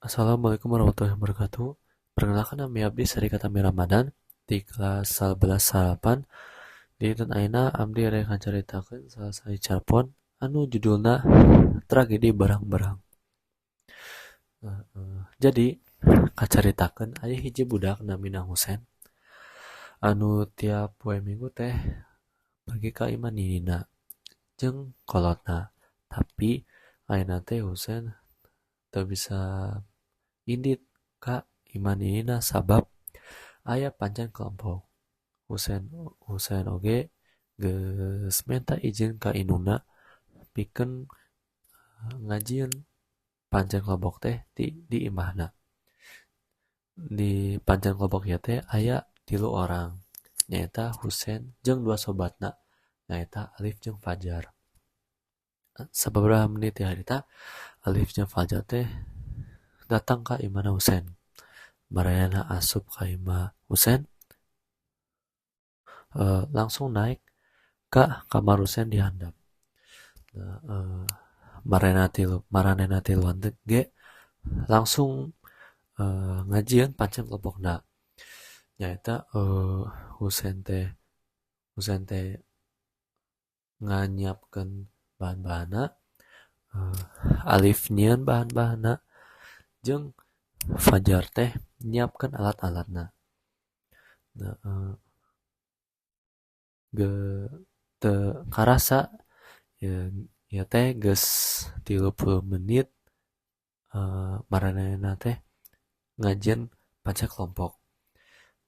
Assalamualaikum warahmatullahi wabarakatuh. Perkenalkan nama abdi Sarika Tami Ramadan di kelas 11 salapan. Di dan aina abdi rek ngacaritakeun salah satu carpon anu judulna tragedi barang-barang. Jadi kacaritakeun aya hiji budak namina Husen anu tiap poe minggu teh pergi ka imah ninina jeung kolotna. Tapi ayeuna teh Husen teu bisa indit ka imah ninina sabab aya pancen kelompok. Husen Husen oge geus minta izin ka induna pikeun ngajieun pancen kelompok teh di imahna. Di pancen kelompok ieu teh aya 3 orang, nyaeta Husen jeung 2 sobatna, nyaeta Alif jeung Fajar. Sababaraha menit ti harita Alif jeung Fajar teh datang ka imahna Husen. Maranehna asup ka imah Husen, langsung naik ka kamar Husen dihandap. Nah, maranehna tiluan ge langsung ngajieun pancen kelompokna. Nyaeta Husen teh nganyiapkeun bahan-bahanna, Alif nyieun bahan-bahanna jeung Fajar teh nyiapkeun alat-alatna. Nah, ge teu karasa ieu teh geus 30 menit maranehna teh ngajieun pancen kelompok.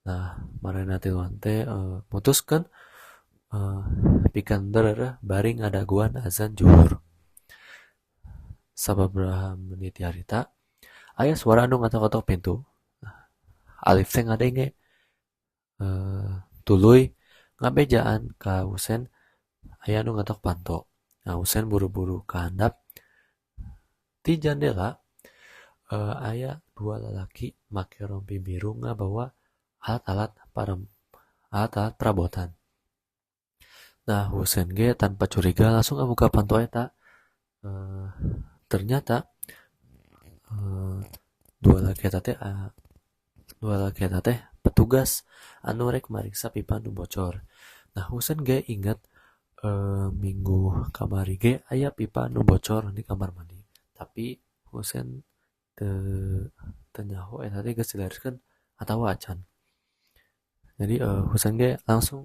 Nah, maranehna tiluan teh mutuskeun pikeun deureuh bari ngadaguan azan juhur. Sababaraha menit ti harita aya suara anu ngatok-ngatok pintu. Alif teh ngadenge tuluy ngabejaan ka Husen aya anu ngatok panto. Nah, Husen buru-buru kahandap. Di jendela aya 2 lalaki make rompi biru ngabawa alat-alat perabotan. Nah, Husen ge tanpa curiga langsung ngabuka panto eta. Ternyata dua laki eta teh petugas anu rek mariksa pipa nu bocor. Nah, Husen ge inget minggu kamari ge aya pipa nu bocor di kamar mandi. Tapi Husen teu nyaho eta teh geus dilareskeun atawa acan. Jadi Husen ge langsung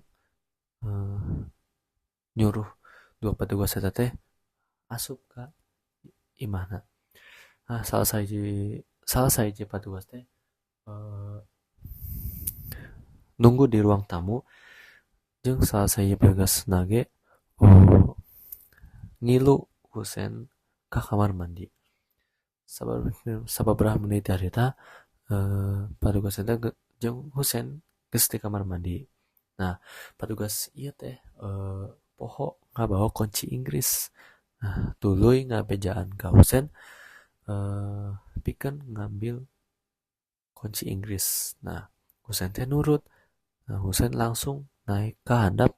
nyuruh 2 petugas eta teh asup ka imahna. Nah, salah sahiji petugas teh nunggu di ruang tamu jeung salah sahiji petugasna ge ngilu Husen ka kamar mandi. Sababaraha menit ti harita petugas eta jeung Husen geus di kamar mandi. Nah, petugas ieu teh poho ngabawa kunci Inggris. Nah, tuluy ngabejaan ka Husen pikeun ngambil kunci Inggris. Nah, Husen teh nurut. Nah, Husen langsung naik ka handap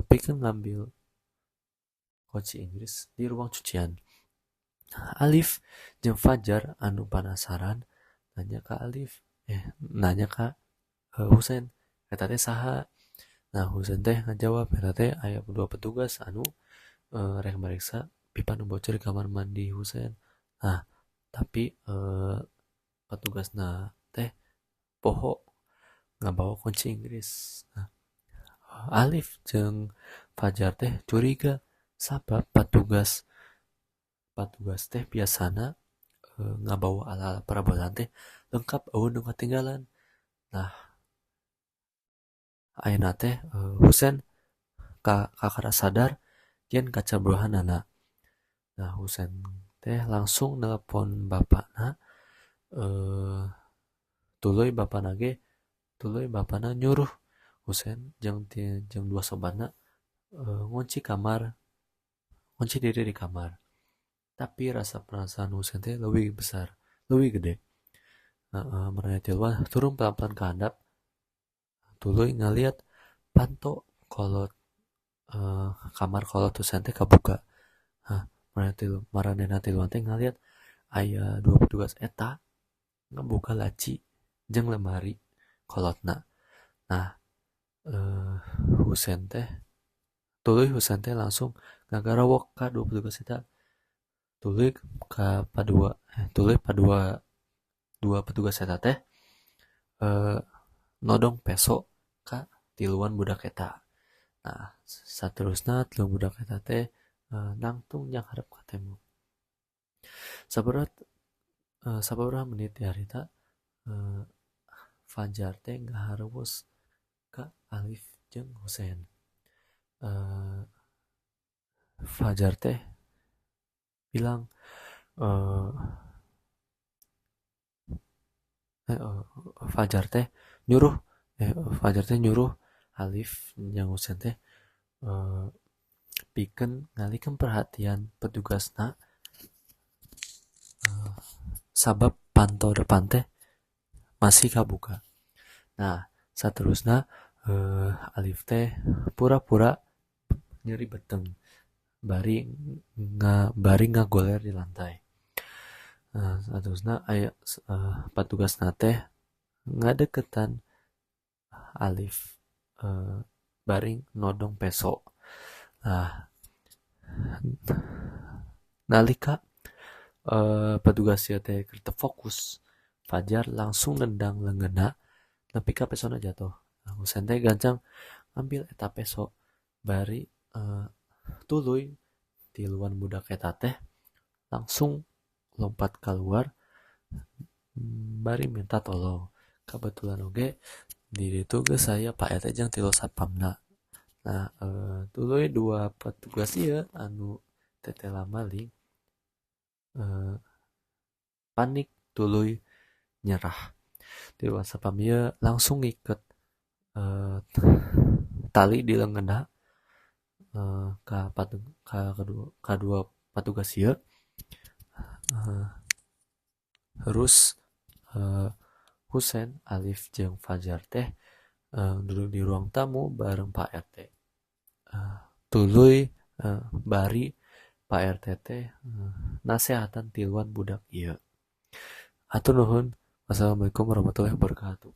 pikeun ngambil kunci Inggris di ruang cucian. Alif jeung Fajar anu panasaran nanya ka Husen, eta teh saha? Nah, Husen teh ngajawab eta teh aya 2 petugas anu rek mariksa pipa nu bocor di kamar mandi Husen. Nah, tapi petugasna teh poho ngabawa kunci Inggris. Nah, Alif jeung Fajar teh curiga sabab petugas teh biasana ngabawa alat-alat perabotan teh lengkap eueun nu katinggalan. Nah, ayeuna teh Husen kakara sadar yen kacabrohanana. Nah, Husen teh langsung nelpon bapana tuluy bapana nyuruh Husen jeung 2 sobatna ngunci diri di kamar. Tapi rasa penasaran Husen teh leuwih besar, leuwih gede. Maranehna tiluan turun pelan-pelan ka handap tuluy ngaliat panto kolot kamar kolot Husen teh kabuka. Maranehna tiluan teh ngaliat aya dua petugas eta ngebuka laci jeung lemari kolotna. Nah, eh, Husen teh tuluy Husen teh langsung ngagarawok ka dua petugas eta. Tuluy ka padua tuluy padua dua petugas eta teh eh, nodong peso ka tiluan budak eta. Nah, saterusna tiluan budak eta teh nangtung yang harap ka tembok. Saberat sabaraha menit di harita eh, Fajar teh ngahareuweus ka Alif jeung Husen. Eh, Fajar teh bilang eh, Fajar teh nyuruh Fajar teh nyuruh Alif jeung Husen teh eh, pikeun ngalikeun perhatian petugasna sabab pantau depan teh masih kabuka. Nah, saterusna Alif teh pura-pura nyeri beteng bari ngagoler di lantai. Nah, saterusna aya petugasna teh ngadeketan Alif bari nodong peso. Nah, nalika petugas ieu teh keur teu fokus, Fajar langsung nendang leungeunna nepi ka pesona jatuh. Nah, Husen teh gancang ngambil eta peso bari tuluy tiluan budak eta teh langsung lompat keluar bari minta tolong. Kebetulan oge di ditu geus aya Pak RT jeung tilu satpamna. Nah, tuluy dua petugas ieu anu tetela maling panik tuluy nyerah. Tilu satpam ieu langsung ngiket tali di leungeunna ka dua petugas ieu. Terus Husen, Alif jeung Fajar teh duduk di ruang tamu bareng Pak RT. Tuluy bari Pak RT teh nasehatan tiluan budak ieu. Hatur nuhun. Wassalamualaikum warahmatullahi wabarakatuh.